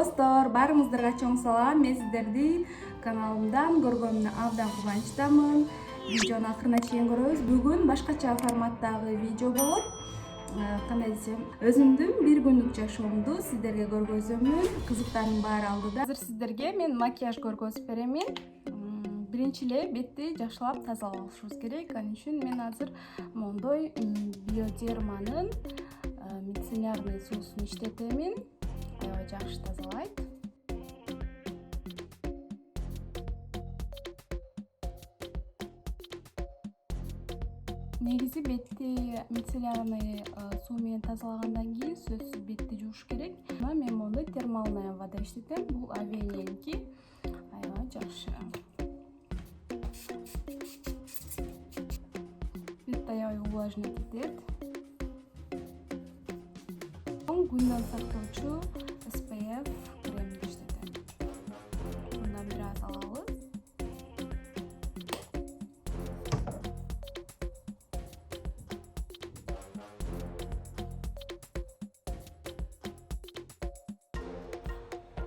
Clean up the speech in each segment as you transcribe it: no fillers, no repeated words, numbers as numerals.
Достор, баарыңыздарга чоң салам. Мен сиздерди каналымдан көргөнүмө абдан кубанычтамын. Видеону акырына чейин көрөбүз. Бүгүн башкача форматтагы видео болот. Кандай десем, өзүмдүн бир күндүк жашоомду сиздерге көргөзөмүн. Кызыктардын баары алдыда. Азыр сиздерге мен макияж көргөзүп беремин. Биринчи эле бетти жакшылап тазалап алышыбыз керек. Ал үчүн мен азыр мондой Биодерманын мицеллярный суусун иштетемин. Аябай жакшы тазалайт. Негизи бетти мицеллярный суу менен тазалагандан кийин сөзсүз бетти жууш керек. Мен мондой термалная вода иштетем. Бул Авененики. Аябай жакшы. Бет аябай увлажнить этет. Күндөн сактоочу SPF кремди иштетем. Мындан бир аз алабыз.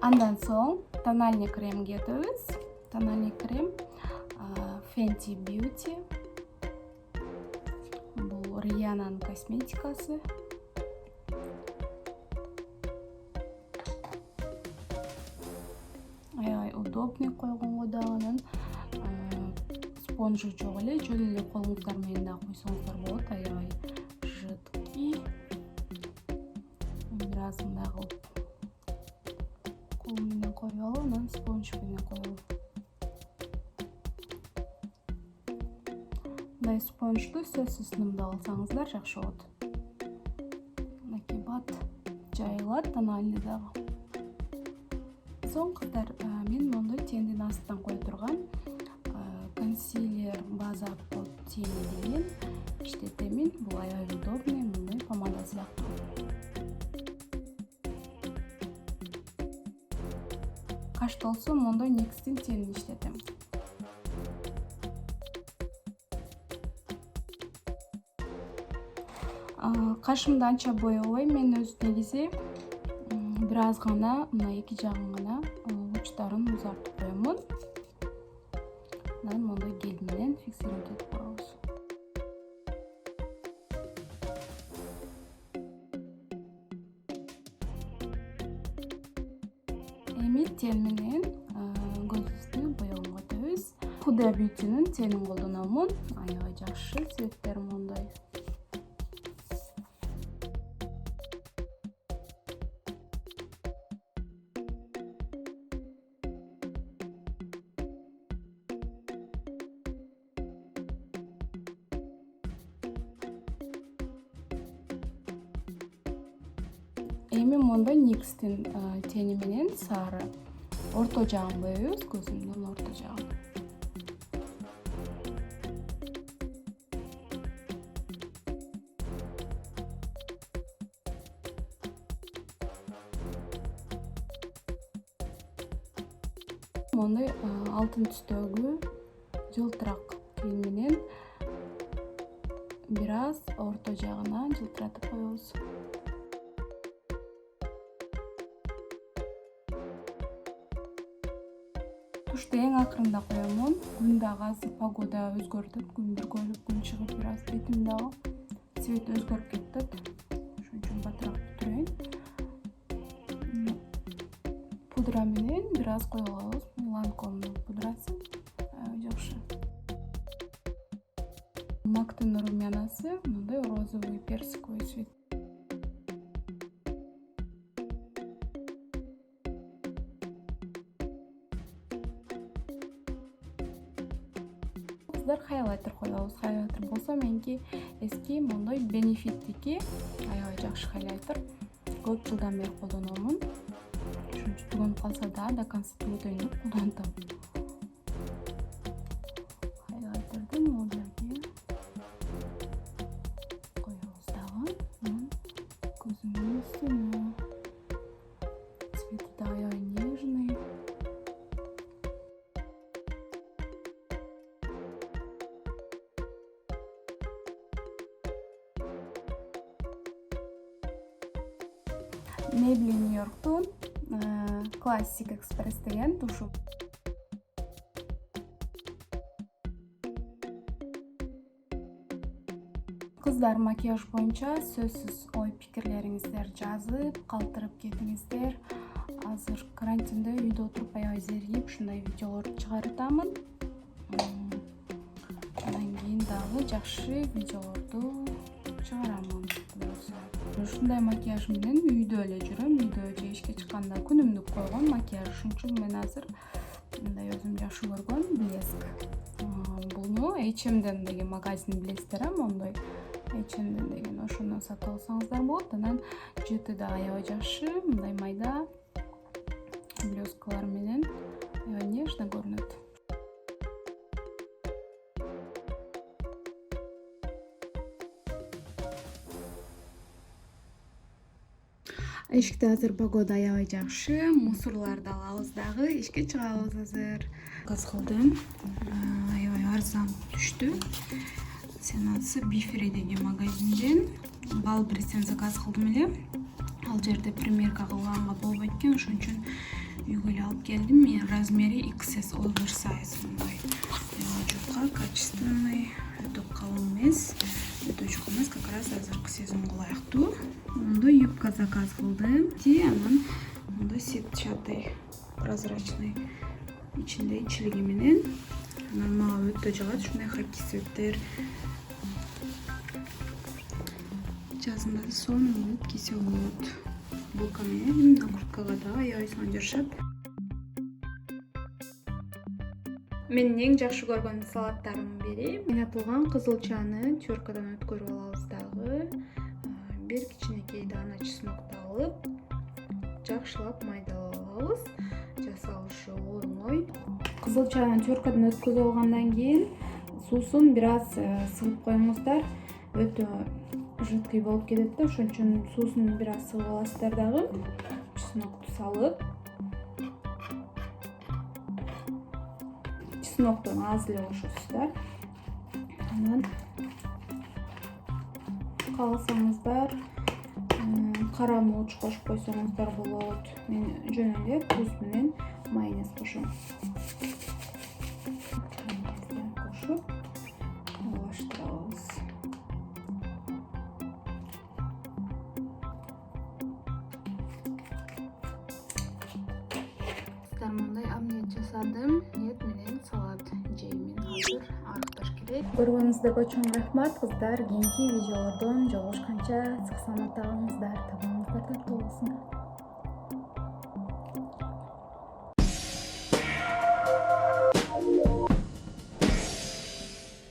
Андан соң тональный кремге өтөбүз. Тональный крем Fenty Beauty. Бул Rihanna'нын косметикасы. Аябай удобный койгонго да анын спонжу жок эле, жөн эле колуңуздар менен да койсоңуздар болот. Аябай жидкий. Бир аз мындай кылып колум менен коюп алып, анан спонж менен коюп. Мындай спонжду сөзсүз сынымдап алсаңыздар жакшы болот. Мынакей бат жайылат, тональный дагы. Соң кыздар, мен мондой тендин астынан кое турган консилер база под тени деген иштетемин. Бул аябай удобный, мындай помада сыяктуу. Кашты болсо мондой NYX'тин тенин иштетем. Кашымды анча боебойм. Мен өз негизи бир аз гана, мына эки жагын гана учтарын узартып коемун. Анан мондой гель менен фиксировать этип коебуз. Эми тен менен көзүбүздү боегонго өтөбүз. Huda Beauty'нин тенин колдономун. Аябай жакшы, цветтери мондой. Эми мондой NYX'тин тени менен сары орто жагын боёбуз, көзүмдүн орто жагын. Мондой алтын түстөгү жылтырак крем менен бир аз орто жагына жылтыратып коебуз. Тушты эң акырында коемун. Күн дагы азыр погода өзгөрүп, күн бүркөлүп, күн чыгып, бир аз бетим дагы цвет өзгөрүп кетет. Ошон үчүн батыраак бүтүрөйүн. Пудра менен бир аз коюп алабыз. Ланкомдун пудрасы. Жакшы. Мактын румянасы, мындай розовый персиковый цвет. Хайлайтер коебуз. Хайлайтер болсо меники эски мондой Benefit'тики аябай жакшы хайлайтер. Көп жылдан бери колдономун. Ушунчу түгөнүп калса да до конца өтөйүн деп колдонтам. Хайлайтерди могу жерге коебуз дагы. Көзүмдүн үстүнө. Цвети да аябай нежный. Maybelline New York'тун Classic Express деген тушу. Кыздар, макияж боюнча сөзсүз ой пикирлериңиздерди жазып, калтырып кетиңиздер. Азыр карантинде үйдө отуруп аябай зеригип ушундай видеолорду чыгарытамын. Андан кийин дагы жакшы видеолорду чыгарамын. Ушундай макияж менен үйдө эле жүрөм. Үйдө же ишке чыкканда күнүмдүк койгон макияж. Ошон үчүн мен азыр мындай өзүм жакшы көргөн блеск. Буну H&M'ден деген магазин билесиздер, мондой H&M деген ошону сатып алсаңыздар болот. Анан жыты да аябай жакшы, мындай майда блескалар менен аябай нежно көрүнөт. Эшикте азыр погода аябай жакшы, мусорларды алабыз дагы, ишке чыгабыз азыр. Газ кылдым, аябай арзан түштү. Ценасы Бифери деген магазинден Балбрестен заказ кылдым эле. Ал жерде примерка кылганга болбойт экен, ошон үчүн үйгө эле алып келдим. Мен размери XS oversize, мындай жука, качественный, өтө калың эмес, өтө жука эмес, как раз азыркы сезонго ылайыктуу. Мондой юбка заказ кылдым. Анан мондой сетчатый, прозрачный, ичинде ичилиги менен. Анан мага өтө жагат ушундай хаки светтер. Жазында да сонун болуп, кийсе болот. Булка менен курткага да аябай сонун жарашат. Менин эң жакшы көргөн салаттарымдын бири кыйнатылган кызылчаны теркадан өткөрүп алабыз дагы. Бир кичинекей даана чеснокду алып, жакшылап майдалап алабыз. Жасалышы оңой. Кызылчаны теркадан өткөрүп алгандан кийин суусун бир аз сыгып коюңуздар. Өтө жыткый болуп кетет да, ошон үчүн суусун бир аз сыгып аласыздар дагы. Чеснокту салып, чесноктон аз эле кошосуздар. Анан кааласаңыздар кара мурч кошуп койсоңуздар болот. Мен жөн эле туз менен майонез кошом. Кошуп аралаштырабыз. Мындай омлет жасадым. Эт менен салат жеймин. Азыр арыкташ керек. Көргөнүңүздарга чоң рахмат кыздар. Кийинки видеолордон жолугушканча сак саламатта калыңыздар.